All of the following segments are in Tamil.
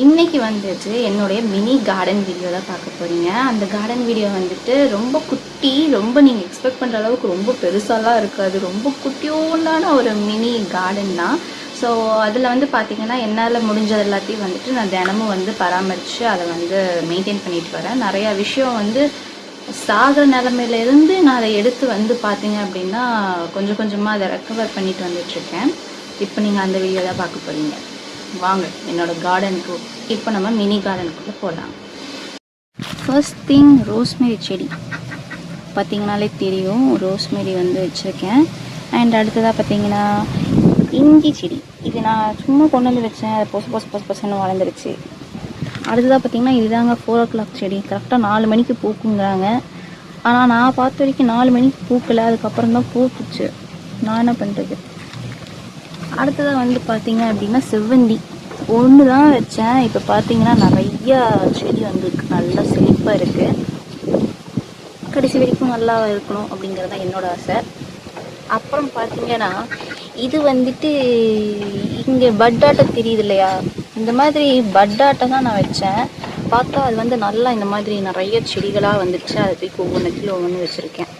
இன்னைக்கு வந்துட்டு என்னுடைய மினி கார்டன் வீடியோ தான் பார்க்க போறீங்க. அந்த கார்டன் வீடியோ வந்துட்டு ரொம்ப குட்டி, ரொம்ப நீங்கள் எக்ஸ்பெக்ட் பண்ணுற அளவுக்கு ரொம்ப பெருசாலாம் இருக்காது. ரொம்ப குட்டியோண்டான ஒரு மினி கார்டன் தான். ஸோ அதில் வந்து பார்த்திங்கன்னா என்னால் முடிஞ்சது எல்லாத்தையும் வந்துட்டு நான் தினமும் வந்து பராமரித்து அதை வந்து மெயின்டைன் பண்ணிட்டு வரேன். நிறையா விஷயம் வந்து சாகிற நிலமையிலேருந்து நான் அதை எடுத்து வந்து பார்த்தீங்க அப்படின்னா கொஞ்சம் கொஞ்சமாக அதை ரெக்கவர் பண்ணிட்டு வந்துட்டுருக்கேன். இப்போ நீங்கள் அந்த வீடியோ தான் பார்க்க போகிறீங்க. வாங்க என்னோட கார்டனுக்கு இப்போ நம்ம மினி கார்டனுக்குள்ளே போகலாம். ஃபர்ஸ்ட் திங் ரோஸ்மேரி செடி பார்த்திங்கனாலே தெரியும். ரோஸ்மேரி வந்து வச்சுருக்கேன். அண்ட் அடுத்ததாக பார்த்திங்கன்னா இஞ்சி செடி. இது நான் சும்மா கொண்டு வந்து வச்சேன். பொசன்னு வளர்ந்துருச்சு. அடுத்ததாக பார்த்திங்கன்னா இதுதாங்க 4 o'clock செடி. கரெக்டாக 4 மணிக்கு பூக்குங்கிறாங்க. ஆனால் நான் பார்த்த வரைக்கும் 4 மணிக்கு பூக்கலை. அதுக்கப்புறம் தான் பூத்துச்சு. நான் என்ன பண்ணுறது. அடுத்ததாக வந்து பார்த்திங்க அப்படின்னா செவ்வந்தி ஒன்று தான் வச்சேன். இப்போ பார்த்திங்கன்னா நிறையா செடி வந்துருக்கு. நல்லா செழிப்பாக இருக்குது. கடைசி வரைக்கும் நல்லா இருக்கணும் அப்படிங்கிறது தான் என்னோட ஆசை. அப்புறம் பார்த்திங்கன்னா இது வந்துட்டு இங்கே பட்டாட்டை தெரியுது இல்லையா, இந்த மாதிரி பட்டாட்டை தான் நான் வச்சேன். பார்த்தா அது வந்து நல்லா இந்த மாதிரி நிறைய செடிகளாக வந்துடுச்சு. அதை போய் ஒவ்வொன்றுத்துல ஒவ்வொன்று வச்சுருக்கேன்.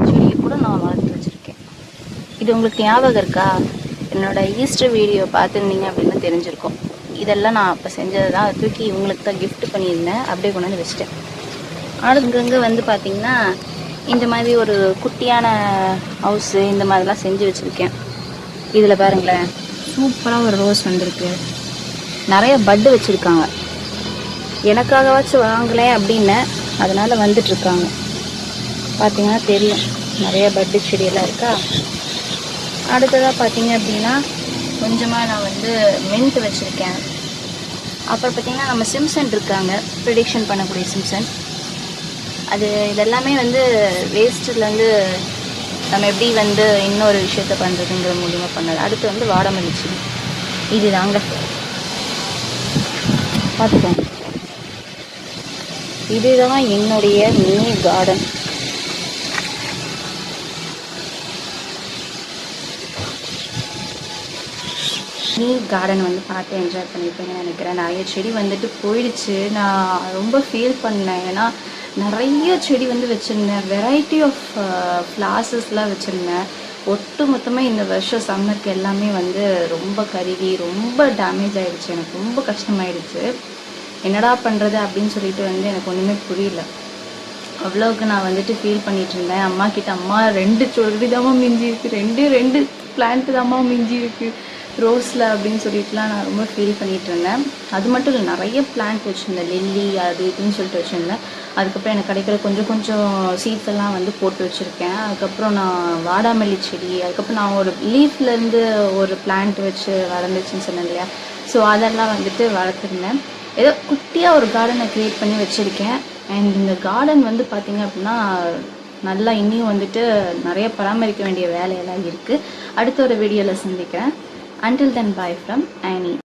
செடியை கூட நான் வளர்த்து வச்சுருக்கேன். இது உங்களுக்கு ஞாபகம் இருக்கா? என்னோட ஈஸ்டர் வீடியோ பார்த்துருந்தீங்க அப்படின்னு தெரிஞ்சிருக்கும். இதெல்லாம் நான் அப்போ செஞ்சது தான். அதை தூக்கி இவங்களுக்கு தான் கிஃப்ட் பண்ணியிருந்தேன். அப்படியே கொண்டு வந்து வச்சுட்டேன். அடுத்தங்க வந்து பார்த்திங்கன்னா இந்த மாதிரி ஒரு குட்டியான ஹவுஸு இந்த மாதிரிலாம் செஞ்சு வச்சுருக்கேன். இதில் பாருங்களேன், சூப்பராக ஒரு ரோஸ் வந்திருக்கு. நிறைய பட்டு வச்சுருக்காங்க. எனக்காகவாச்சும் வாங்கலேன் அப்படின்னு அதனால் வந்துட்டுருக்காங்க. பார்த்திங்கன்னா தெரியும், நிறைய பட்டு செடியெல்லாம் இருக்கா. அடுத்ததாக பார்த்திங்க அப்படின்னா கொஞ்சமாக நான் வந்து மின்ட் வச்சுருக்கேன். அப்புறம் பார்த்திங்கன்னா நம்ம சிம்சன் இருக்காங்க, ப்ரிடிக்ஷன் பண்ணக்கூடிய சிம்சன். அது இதெல்லாமே வந்து வேஸ்ட்டுலேருந்து நம்ம எப்படி வந்து இன்னொரு விஷயத்த பண்ணுறதுங்கிற மூலியமாக பண்ணது. அடுத்து வந்து வாடாமல்லி செடி. இது தாங்க பார்த்துக்கோங்க. இதுதான் என்னுடைய மினி கார்டன். மினி கார்டன் வந்து பார்த்து என்ஜாய் பண்ணியிருப்பேன்னு நினைக்கிறேன். நிறைய செடி வந்துட்டு போயிடுச்சு. நான் ரொம்ப ஃபீல் பண்ணேன். ஏன்னா நிறைய செடி வந்து வச்சுருந்தேன். வெரைட்டி ஆஃப் ஃப்ளாசஸ்லாம் வச்சுருந்தேன். ஒட்டு மொத்தமாக இந்த வருஷம் சம்மருக்கு எல்லாமே வந்து ரொம்ப கருகி ரொம்ப டேமேஜ் ஆகிடுச்சு. எனக்கு ரொம்ப கஷ்டமாயிடுச்சு. என்னடா பண்ணுறது அப்படின்னு சொல்லிட்டு வந்து எனக்கு ஒன்றுமே புரியல. அவ்வளோவுக்கு நான் வந்துட்டு ஃபீல் பண்ணிகிட்டு இருந்தேன். அம்மா கிட்ட, அம்மா 2 செடி தாம்மா மிஞ்சி இருக்குது, 2 பிளான்ட்டு தாம்மா மிஞ்சி இருக்குது ரோஸில் அப்படின்னு சொல்லிட்டுலாம் நான் ரொம்ப ஃபீல் பண்ணிகிட்டு இருந்தேன். அது மட்டும் இல்லை, நிறைய பிளான்ட் வச்சுருந்தேன். லில்லி அது இதுன்னு சொல்லிட்டு வச்சுருந்தேன். அதுக்கப்புறம் எனக்கு கிடைக்கிற கொஞ்சம் சீட்ஸ் எல்லாம் வந்து போட்டு வச்சுருக்கேன். அதுக்கப்புறம் நான் வாடாமல்லி செடி, அதுக்கப்புறம் நான் ஒரு லீஃப்லேருந்து ஒரு பிளான்ட் வச்சு வளர்ந்துச்சுன்னு சொன்னேன் இல்லையா, ஸோ அதெல்லாம் வந்துட்டு வளர்த்துருந்தேன். ஏதோ குட்டியாக ஒரு கார்டனை க்ரியேட் பண்ணி வச்சுருக்கேன். அண்ட் இந்த கார்டன் வந்து பார்த்திங்க அப்படின்னா நல்லா இன்னும் வந்துட்டு நிறைய பராமரிக்க வேண்டிய வேலையெல்லாம் இருக்குது. அடுத்த ஒரு வீடியோவில் சந்திக்கிறேன். Until then, bye from Annie.